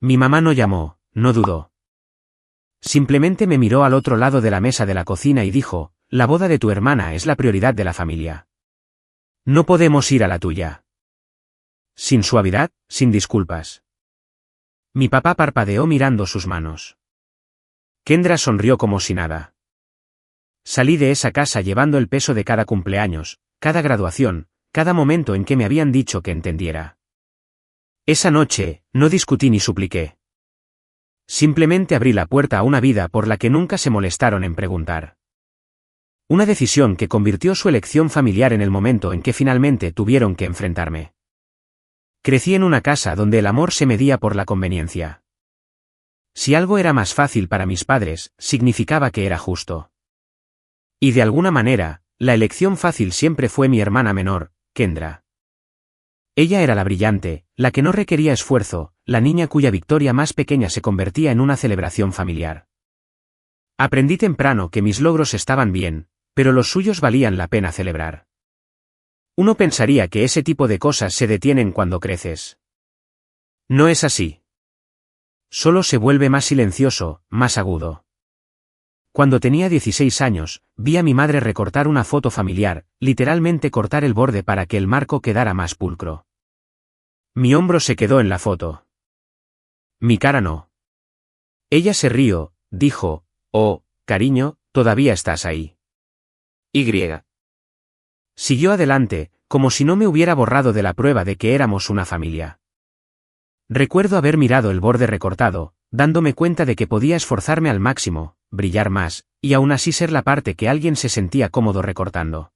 Mi mamá no llamó, no dudó. Simplemente me miró al otro lado de la mesa de la cocina y dijo, la boda de tu hermana es la prioridad de la familia. No podemos ir a la tuya. Sin suavidad, sin disculpas. Mi papá parpadeó mirando sus manos. Kendra sonrió como si nada. Salí de esa casa llevando el peso de cada cumpleaños, cada graduación, cada momento en que me habían dicho que entendiera. Esa noche, no discutí ni supliqué. Simplemente abrí la puerta a una vida por la que nunca se molestaron en preguntar. Una decisión que convirtió su elección familiar en el momento en que finalmente tuvieron que enfrentarme. Crecí en una casa donde el amor se medía por la conveniencia. Si algo era más fácil para mis padres, significaba que era justo. Y de alguna manera, la elección fácil siempre fue mi hermana menor, Kendra. Ella era la brillante, la que no requería esfuerzo, la niña cuya victoria más pequeña se convertía en una celebración familiar. Aprendí temprano que mis logros estaban bien, pero los suyos valían la pena celebrar. Uno pensaría que ese tipo de cosas se detienen cuando creces. No es así. Solo se vuelve más silencioso, más agudo. Cuando tenía 16 años, vi a mi madre recortar una foto familiar, literalmente cortar el borde para que el marco quedara más pulcro. Mi hombro se quedó en la foto. Mi cara no. Ella se rió, dijo, oh, cariño, todavía estás ahí. Y. Siguió adelante, como si no me hubiera borrado de la prueba de que éramos una familia. Recuerdo haber mirado el borde recortado, dándome cuenta de que podía esforzarme al máximo, brillar más, y aún así ser la parte que alguien se sentía cómodo recortando.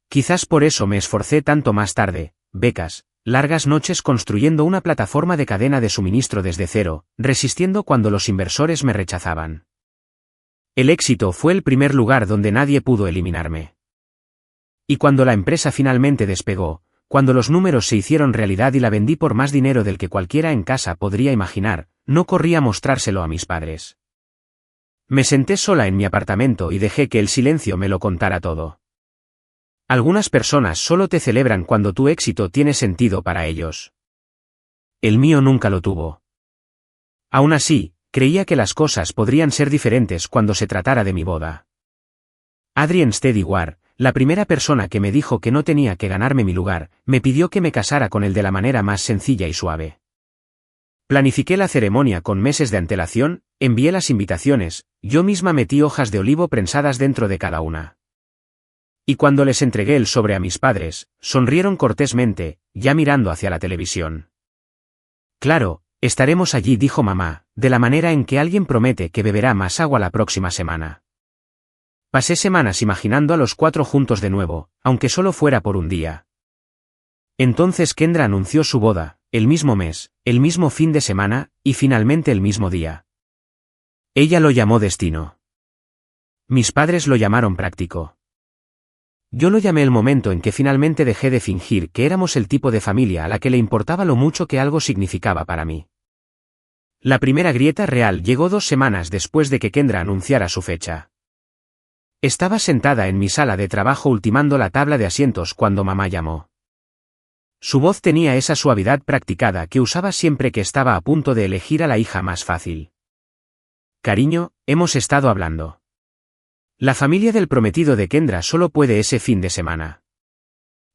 Quizás por eso me esforcé tanto más tarde, becas, largas noches construyendo una plataforma de cadena de suministro desde cero, resistiendo cuando los inversores me rechazaban. El éxito fue el primer lugar donde nadie pudo eliminarme. Y cuando la empresa finalmente despegó, cuando los números se hicieron realidad y la vendí por más dinero del que cualquiera en casa podría imaginar, no corrí a mostrárselo a mis padres. Me senté sola en mi apartamento y dejé que el silencio me lo contara todo. Algunas personas solo te celebran cuando tu éxito tiene sentido para ellos. El mío nunca lo tuvo. Aún así, creía que las cosas podrían ser diferentes cuando se tratara de mi boda. Adrienne Stediguar, la primera persona que me dijo que no tenía que ganarme mi lugar, me pidió que me casara con él de la manera más sencilla y suave. Planifiqué la ceremonia con meses de antelación, envié las invitaciones, yo misma metí hojas de olivo prensadas dentro de cada una. Y cuando les entregué el sobre a mis padres, sonrieron cortésmente, ya mirando hacia la televisión. Claro, estaremos allí, dijo mamá, de la manera en que alguien promete que beberá más agua la próxima semana. Pasé semanas imaginando a los cuatro juntos de nuevo, aunque solo fuera por un día. Entonces Kendra anunció su boda, el mismo mes, el mismo fin de semana, y finalmente el mismo día. Ella lo llamó destino. Mis padres lo llamaron práctico. Yo lo llamé el momento en que finalmente dejé de fingir que éramos el tipo de familia a la que le importaba lo mucho que algo significaba para mí. La primera grieta real llegó 2 semanas después de que Kendra anunciara su fecha. Estaba sentada en mi sala de trabajo ultimando la tabla de asientos cuando mamá llamó. Su voz tenía esa suavidad practicada que usaba siempre que estaba a punto de elegir a la hija más fácil. Cariño, hemos estado hablando. La familia del prometido de Kendra solo puede ese fin de semana.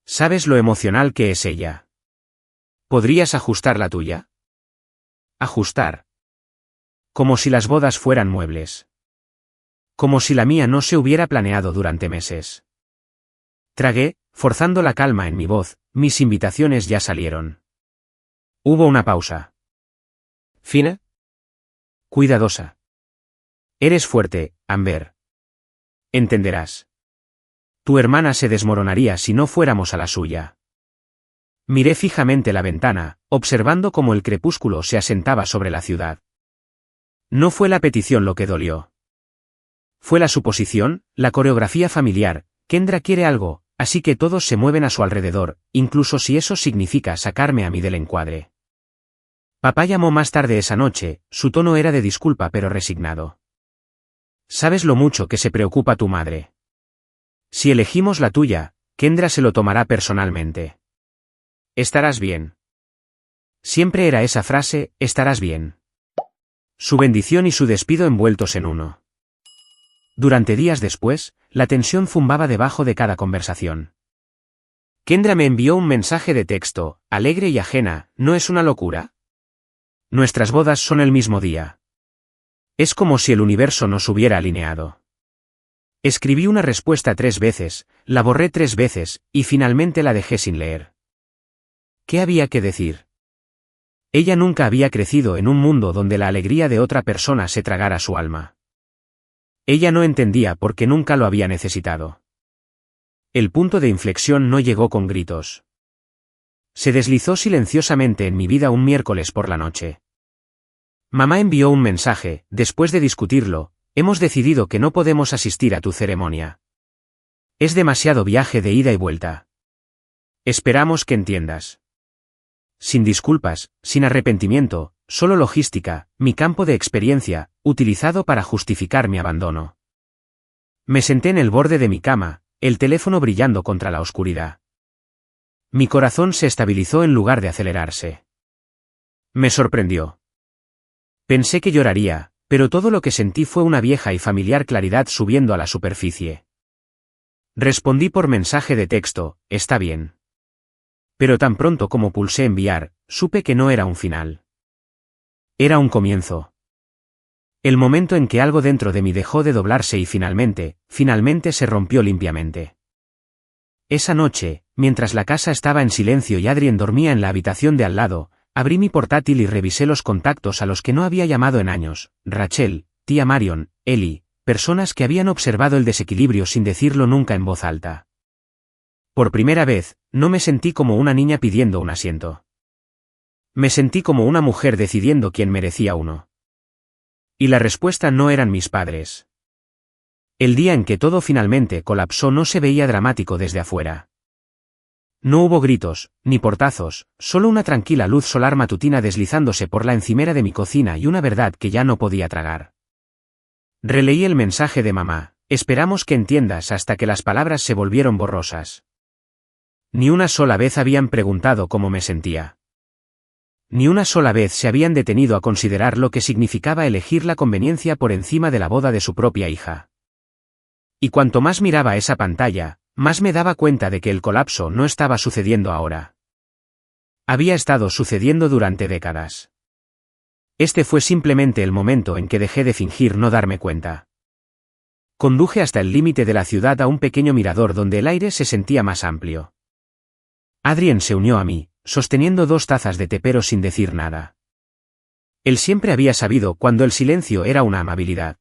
¿Sabes lo emocional que es ella? ¿Podrías ajustar la tuya? Ajustar. Como si las bodas fueran muebles. Como si la mía no se hubiera planeado durante meses. Tragué, forzando la calma en mi voz, mis invitaciones ya salieron. Hubo una pausa. ¿Fina? Cuidadosa. Eres fuerte, Amber. Entenderás. Tu hermana se desmoronaría si no fuéramos a la suya. Miré fijamente la ventana, observando cómo el crepúsculo se asentaba sobre la ciudad. No fue la petición lo que dolió. Fue la suposición, la coreografía familiar. Kendra quiere algo, así que todos se mueven a su alrededor, incluso si eso significa sacarme a mí del encuadre. Papá llamó más tarde esa noche, su tono era de disculpa pero resignado. ¿Sabes lo mucho que se preocupa tu madre? Si elegimos la tuya, Kendra se lo tomará personalmente. Estarás bien. Siempre era esa frase, estarás bien. Su bendición y su despido envueltos en uno. Durante días después, la tensión zumbaba debajo de cada conversación. Kendra me envió un mensaje de texto, alegre y ajena, ¿no es una locura? Nuestras bodas son el mismo día. Es como si el universo nos hubiera alineado. Escribí una respuesta 3 veces, la borré 3 veces, y finalmente la dejé sin leer. ¿Qué había que decir? Ella nunca había crecido en un mundo donde la alegría de otra persona se tragara su alma. Ella no entendía por qué nunca lo había necesitado. El punto de inflexión no llegó con gritos. Se deslizó silenciosamente en mi vida un miércoles por la noche. Mamá envió un mensaje, después de discutirlo, hemos decidido que no podemos asistir a tu ceremonia. Es demasiado viaje de ida y vuelta. Esperamos que entiendas. Sin disculpas, sin arrepentimiento, solo logística, mi campo de experiencia, utilizado para justificar mi abandono. Me senté en el borde de mi cama, el teléfono brillando contra la oscuridad. Mi corazón se estabilizó en lugar de acelerarse. Me sorprendió. Pensé que lloraría, pero todo lo que sentí fue una vieja y familiar claridad subiendo a la superficie. Respondí por mensaje de texto, está bien. Pero tan pronto como pulsé enviar, supe que no era un final. Era un comienzo. El momento en que algo dentro de mí dejó de doblarse y finalmente se rompió limpiamente. Esa noche, mientras la casa estaba en silencio y Adrien dormía en la habitación de al lado, abrí mi portátil y revisé los contactos a los que no había llamado en años, Rachel, tía Marion, Ellie, personas que habían observado el desequilibrio sin decirlo nunca en voz alta. Por primera vez, no me sentí como una niña pidiendo un asiento. Me sentí como una mujer decidiendo quién merecía uno. Y la respuesta no eran mis padres. El día en que todo finalmente colapsó no se veía dramático desde afuera. No hubo gritos, ni portazos, solo una tranquila luz solar matutina deslizándose por la encimera de mi cocina y una verdad que ya no podía tragar. Releí el mensaje de mamá, esperamos que entiendas hasta que las palabras se volvieron borrosas. Ni una sola vez habían preguntado cómo me sentía. Ni una sola vez se habían detenido a considerar lo que significaba elegir la conveniencia por encima de la boda de su propia hija. Y cuanto más miraba esa pantalla, más me daba cuenta de que el colapso no estaba sucediendo ahora. Había estado sucediendo durante décadas. Este fue simplemente el momento en que dejé de fingir no darme cuenta. Conduje hasta el límite de la ciudad a un pequeño mirador donde el aire se sentía más amplio. Adrien se unió a mí, sosteniendo 2 tazas de té pero sin decir nada. Él siempre había sabido cuando el silencio era una amabilidad.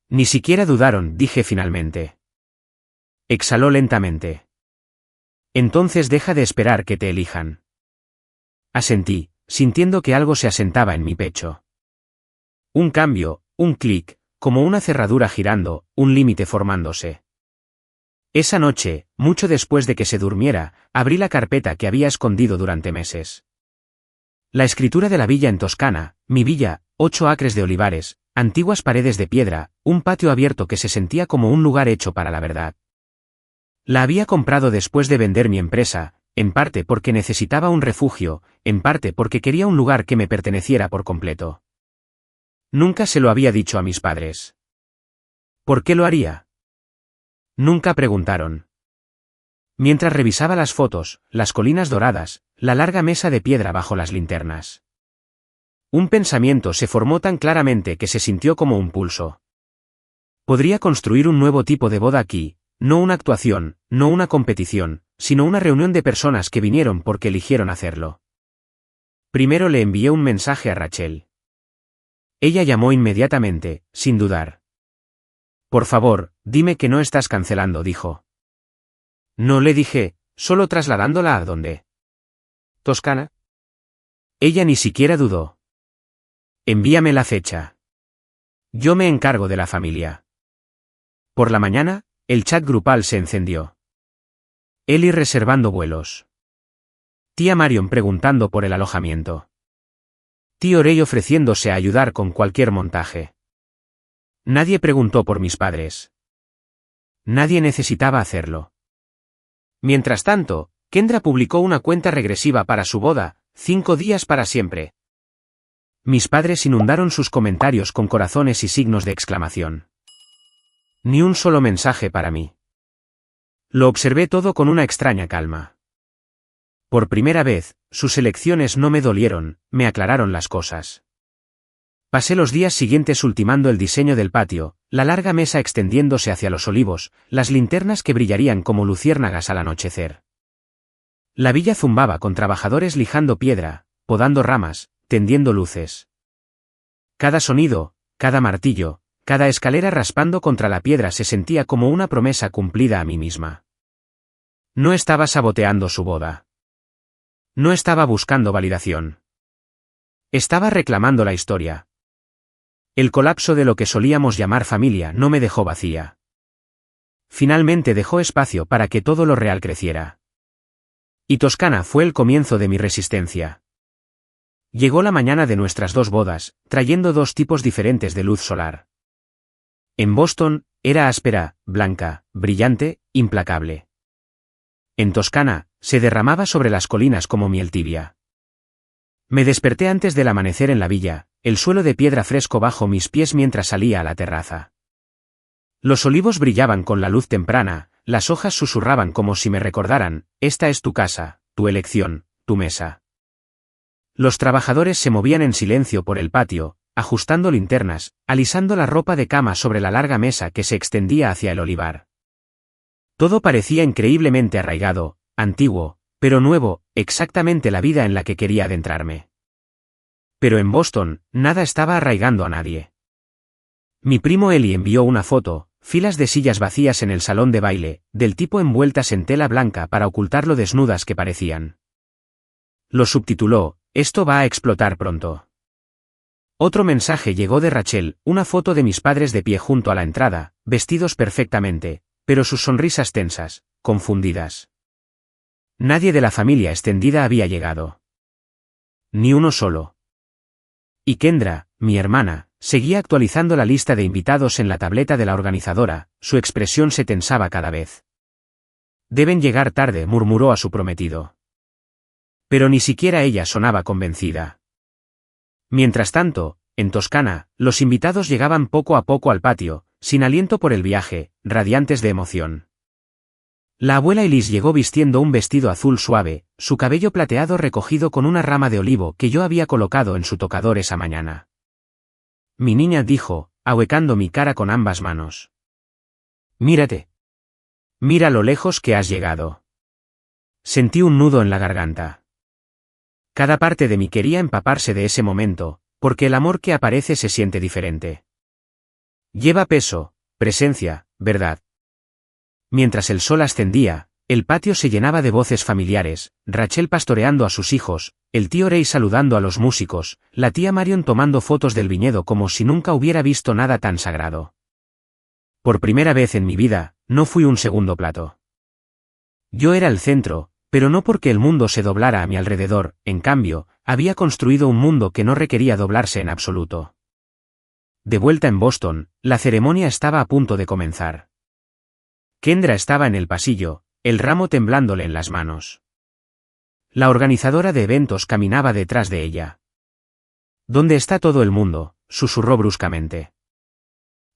Ni siquiera dudaron, dije finalmente. Exhaló lentamente. Entonces deja de esperar que te elijan. Asentí, sintiendo que algo se asentaba en mi pecho. Un cambio, un clic, como una cerradura girando, un límite formándose. Esa noche, mucho después de que se durmiera, abrí la carpeta que había escondido durante meses. La escritura de la villa en Toscana, mi villa, 8 acres de olivares, antiguas paredes de piedra, un patio abierto que se sentía como un lugar hecho para la verdad. La había comprado después de vender mi empresa, en parte porque necesitaba un refugio, en parte porque quería un lugar que me perteneciera por completo. Nunca se lo había dicho a mis padres. ¿Por qué lo haría? Nunca preguntaron. Mientras revisaba las fotos, las colinas doradas, la larga mesa de piedra bajo las linternas. Un pensamiento se formó tan claramente que se sintió como un pulso. Podría construir un nuevo tipo de boda aquí, no una actuación, no una competición, sino una reunión de personas que vinieron porque eligieron hacerlo. Primero le envié un mensaje a Rachel. Ella llamó inmediatamente, sin dudar. Por favor, dime que no estás cancelando, dijo. No le dije, solo trasladándola a dónde. ¿Toscana? Ella ni siquiera dudó. Envíame la fecha. Yo me encargo de la familia. Por la mañana, el chat grupal se encendió. Ellie reservando vuelos. Tía Marion preguntando por el alojamiento. Tío Rey ofreciéndose a ayudar con cualquier montaje. Nadie preguntó por mis padres. Nadie necesitaba hacerlo. Mientras tanto, Kendra publicó una cuenta regresiva para su boda, 5 días para siempre. Mis padres inundaron sus comentarios con corazones y signos de exclamación. Ni un solo mensaje para mí. Lo observé todo con una extraña calma. Por primera vez, sus elecciones no me dolieron, me aclararon las cosas. Pasé los días siguientes ultimando el diseño del patio, la larga mesa extendiéndose hacia los olivos, las linternas que brillarían como luciérnagas al anochecer. La villa zumbaba con trabajadores lijando piedra, podando ramas, tendiendo luces. Cada sonido, cada martillo, cada escalera raspando contra la piedra se sentía como una promesa cumplida a mí misma. No estaba saboteando su boda. No estaba buscando validación. Estaba reclamando la historia. El colapso de lo que solíamos llamar familia no me dejó vacía. Finalmente dejó espacio para que todo lo real creciera. Y Toscana fue el comienzo de mi resistencia. Llegó la mañana de nuestras 2 bodas, trayendo 2 tipos diferentes de luz solar. En Boston, era áspera, blanca, brillante, implacable. En Toscana, se derramaba sobre las colinas como miel tibia. Me desperté antes del amanecer en la villa, el suelo de piedra fresco bajo mis pies mientras salía a la terraza. Los olivos brillaban con la luz temprana, las hojas susurraban como si me recordaran, esta es tu casa, tu elección, tu mesa. Los trabajadores se movían en silencio por el patio, ajustando linternas, alisando la ropa de cama sobre la larga mesa que se extendía hacia el olivar. Todo parecía increíblemente arraigado, antiguo, pero nuevo, exactamente la vida en la que quería adentrarme. Pero en Boston, nada estaba arraigando a nadie. Mi primo Eli envió una foto, filas de sillas vacías en el salón de baile, del tipo envueltas en tela blanca para ocultar lo desnudas que parecían. Lo subtituló, esto va a explotar pronto. Otro mensaje llegó de Rachel, una foto de mis padres de pie junto a la entrada, vestidos perfectamente, pero sus sonrisas tensas, confundidas. Nadie de la familia extendida había llegado. Ni uno solo. Y Kendra, mi hermana, seguía actualizando la lista de invitados en la tableta de la organizadora, su expresión se tensaba cada vez. Deben llegar tarde, murmuró a su prometido. Pero ni siquiera ella sonaba convencida. Mientras tanto, en Toscana, los invitados llegaban poco a poco al patio, sin aliento por el viaje, radiantes de emoción. La abuela Elise llegó vistiendo un vestido azul suave, su cabello plateado recogido con una rama de olivo que yo había colocado en su tocador esa mañana. Mi niña dijo, ahuecando mi cara con ambas manos. Mírate. Mira lo lejos que has llegado. Sentí un nudo en la garganta. Cada parte de mí quería empaparse de ese momento, porque el amor que aparece se siente diferente. Lleva peso, presencia, verdad. Mientras el sol ascendía, el patio se llenaba de voces familiares, Rachel pastoreando a sus hijos, el tío Ray saludando a los músicos, la tía Marion tomando fotos del viñedo como si nunca hubiera visto nada tan sagrado. Por primera vez en mi vida, no fui un segundo plato. Yo era el centro, pero no porque el mundo se doblara a mi alrededor, en cambio, había construido un mundo que no requería doblarse en absoluto. De vuelta en Boston, la ceremonia estaba a punto de comenzar. Kendra estaba en el pasillo, el ramo temblándole en las manos. La organizadora de eventos caminaba detrás de ella. ¿Dónde está todo el mundo?, susurró bruscamente.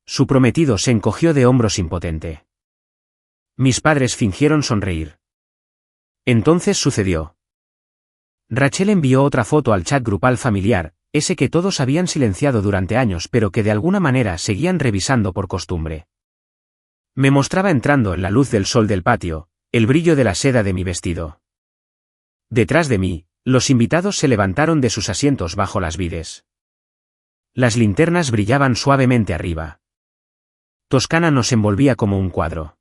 Su prometido se encogió de hombros impotente. Mis padres fingieron sonreír. Entonces sucedió. Rachel envió otra foto al chat grupal familiar, ese que todos habían silenciado durante años pero que de alguna manera seguían revisando por costumbre. Me mostraba entrando en la luz del sol del patio, el brillo de la seda de mi vestido. Detrás de mí, los invitados se levantaron de sus asientos bajo las vides. Las linternas brillaban suavemente arriba. Toscana nos envolvía como un cuadro.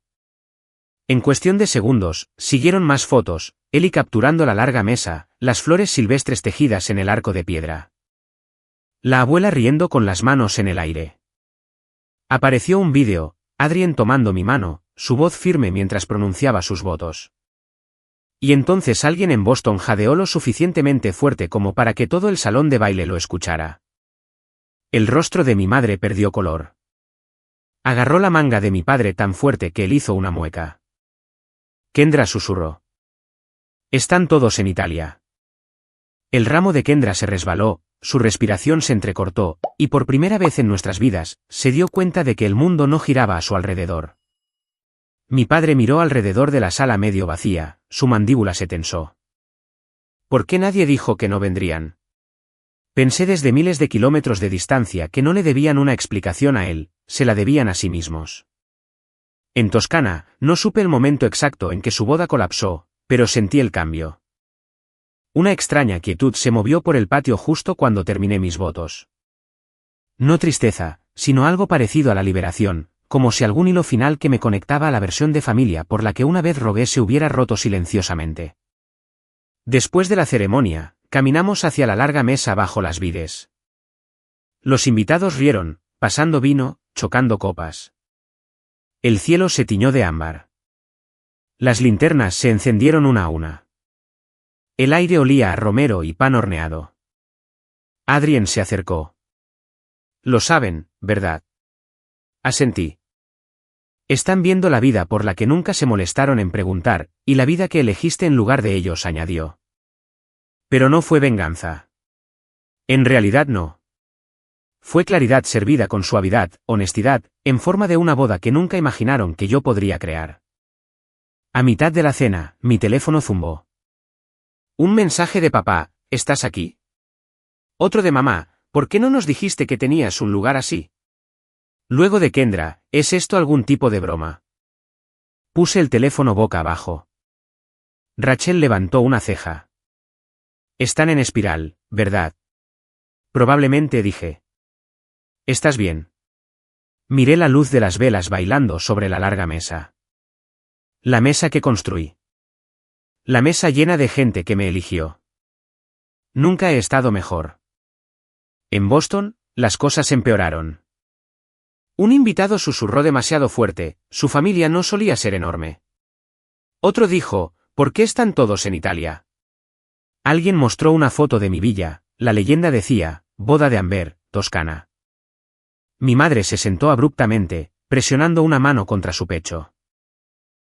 En cuestión de segundos, siguieron más fotos, Eli capturando la larga mesa, las flores silvestres tejidas en el arco de piedra. La abuela riendo con las manos en el aire. Apareció un vídeo, Adrien tomando mi mano, su voz firme mientras pronunciaba sus votos. Y entonces alguien en Boston jadeó lo suficientemente fuerte como para que todo el salón de baile lo escuchara. El rostro de mi madre perdió color. Agarró la manga de mi padre tan fuerte que él hizo una mueca. Kendra susurró. Están todos en Italia. El ramo de Kendra se resbaló, su respiración se entrecortó, y por primera vez en nuestras vidas, se dio cuenta de que el mundo no giraba a su alrededor. Mi padre miró alrededor de la sala medio vacía, su mandíbula se tensó. ¿Por qué nadie dijo que no vendrían? Pensé desde miles de kilómetros de distancia que no le debían una explicación a él, se la debían a sí mismos. En Toscana, no supe el momento exacto en que su boda colapsó, pero sentí el cambio. Una extraña quietud se movió por el patio justo cuando terminé mis votos. No tristeza, sino algo parecido a la liberación, como si algún hilo final que me conectaba a la versión de familia por la que una vez rogué se hubiera roto silenciosamente. Después de la ceremonia, caminamos hacia la larga mesa bajo las vides. Los invitados rieron, pasando vino, chocando copas. El cielo se tiñó de ámbar. Las linternas se encendieron una a una. El aire olía a romero y pan horneado. Adrien se acercó. Lo saben, ¿verdad? Asentí. Están viendo la vida por la que nunca se molestaron en preguntar, y la vida que elegiste en lugar de ellos, añadió. Pero no fue venganza. En realidad no. Fue claridad servida con suavidad, honestidad, en forma de una boda que nunca imaginaron que yo podría crear. A mitad de la cena, mi teléfono zumbó. Un mensaje de papá, ¿estás aquí? Otro de mamá, ¿por qué no nos dijiste que tenías un lugar así? Luego de Kendra, ¿es esto algún tipo de broma? Puse el teléfono boca abajo. Rachel levantó una ceja. Están en espiral, ¿verdad? Probablemente, dije. ¿Estás bien? Miré la luz de las velas bailando sobre la larga mesa. La mesa que construí. La mesa llena de gente que me eligió. Nunca he estado mejor. En Boston, las cosas empeoraron. Un invitado susurró demasiado fuerte, su familia no solía ser enorme. Otro dijo, ¿por qué están todos en Italia? Alguien mostró una foto de mi villa, la leyenda decía, boda de Amber, Toscana. Mi madre se sentó abruptamente, presionando una mano contra su pecho.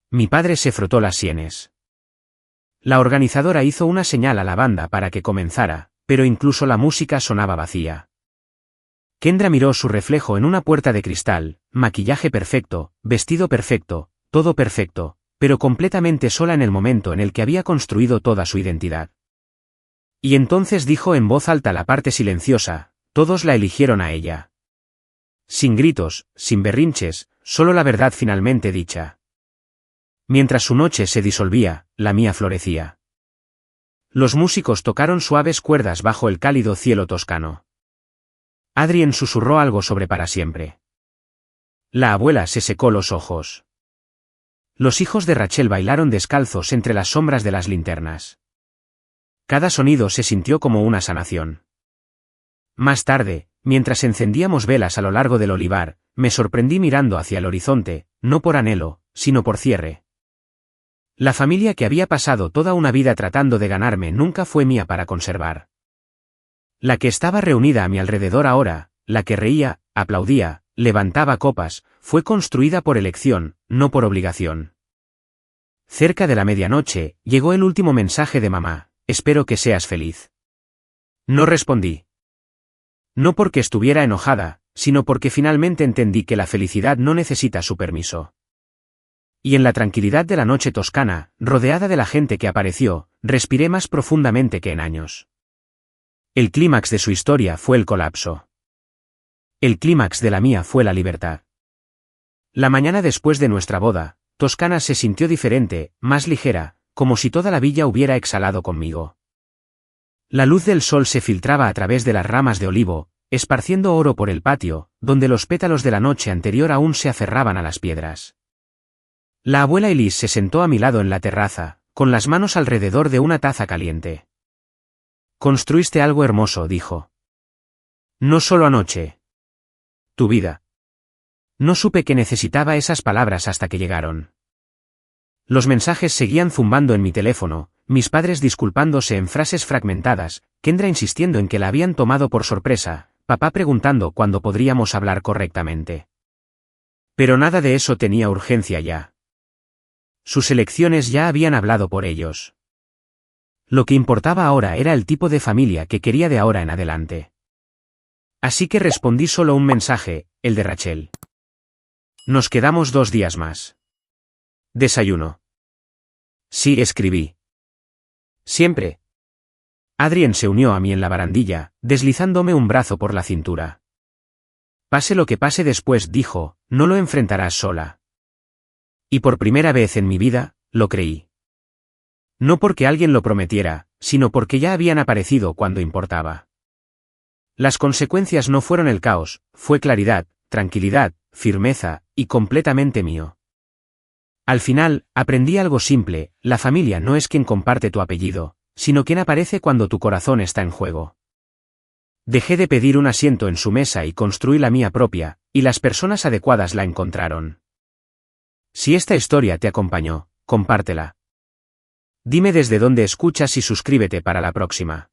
Mi padre se frotó las sienes. La organizadora hizo una señal a la banda para que comenzara, pero incluso la música sonaba vacía. Kendra miró su reflejo en una puerta de cristal, maquillaje perfecto, vestido perfecto, todo perfecto, pero completamente sola en el momento en el que había construido toda su identidad. Y entonces dijo en voz alta la parte silenciosa, todos la eligieron a ella. Sin gritos, sin berrinches, solo la verdad finalmente dicha. Mientras su noche se disolvía, la mía florecía. Los músicos tocaron suaves cuerdas bajo el cálido cielo toscano. Adrien susurró algo sobre para siempre. La abuela se secó los ojos. Los hijos de Rachel bailaron descalzos entre las sombras de las linternas. Cada sonido se sintió como una sanación. Más tarde, mientras encendíamos velas a lo largo del olivar, me sorprendí mirando hacia el horizonte, no por anhelo, sino por cierre. La familia que había pasado toda una vida tratando de ganarme nunca fue mía para conservar. La que estaba reunida a mi alrededor ahora, la que reía, aplaudía, levantaba copas, fue construida por elección, no por obligación. Cerca de la medianoche, llegó el último mensaje de mamá, espero que seas feliz. No respondí. No porque estuviera enojada, sino porque finalmente entendí que la felicidad no necesita su permiso. Y en la tranquilidad de la noche toscana, rodeada de la gente que apareció, respiré más profundamente que en años. El clímax de su historia fue el colapso. El clímax de la mía fue la libertad. La mañana después de nuestra boda, Toscana se sintió diferente, más ligera, como si toda la villa hubiera exhalado conmigo. La luz del sol se filtraba a través de las ramas de olivo, esparciendo oro por el patio, donde los pétalos de la noche anterior aún se aferraban a las piedras. La abuela Elise se sentó a mi lado en la terraza, con las manos alrededor de una taza caliente. Construiste algo hermoso, dijo. No solo anoche. Tu vida. No supe que necesitaba esas palabras hasta que llegaron. Los mensajes seguían zumbando en mi teléfono, mis padres disculpándose en frases fragmentadas, Kendra insistiendo en que la habían tomado por sorpresa, papá preguntando cuándo podríamos hablar correctamente. Pero nada de eso tenía urgencia ya. Sus elecciones ya habían hablado por ellos. Lo que importaba ahora era el tipo de familia que quería de ahora en adelante. Así que respondí solo un mensaje, el de Rachel. Nos quedamos 2 días más. Desayuno. Sí, escribí. Siempre. Adrien se unió a mí en la barandilla, deslizándome un brazo por la cintura. Pase lo que pase después, dijo, no lo enfrentarás sola. Y por primera vez en mi vida, lo creí. No porque alguien lo prometiera, sino porque ya habían aparecido cuando importaba. Las consecuencias no fueron el caos, fue claridad, tranquilidad, firmeza, y completamente mío. Al final, aprendí algo simple, la familia no es quien comparte tu apellido, sino quien aparece cuando tu corazón está en juego. Dejé de pedir un asiento en su mesa y construí la mía propia, y las personas adecuadas la encontraron. Si esta historia te acompañó, compártela. Dime desde dónde escuchas y suscríbete para la próxima.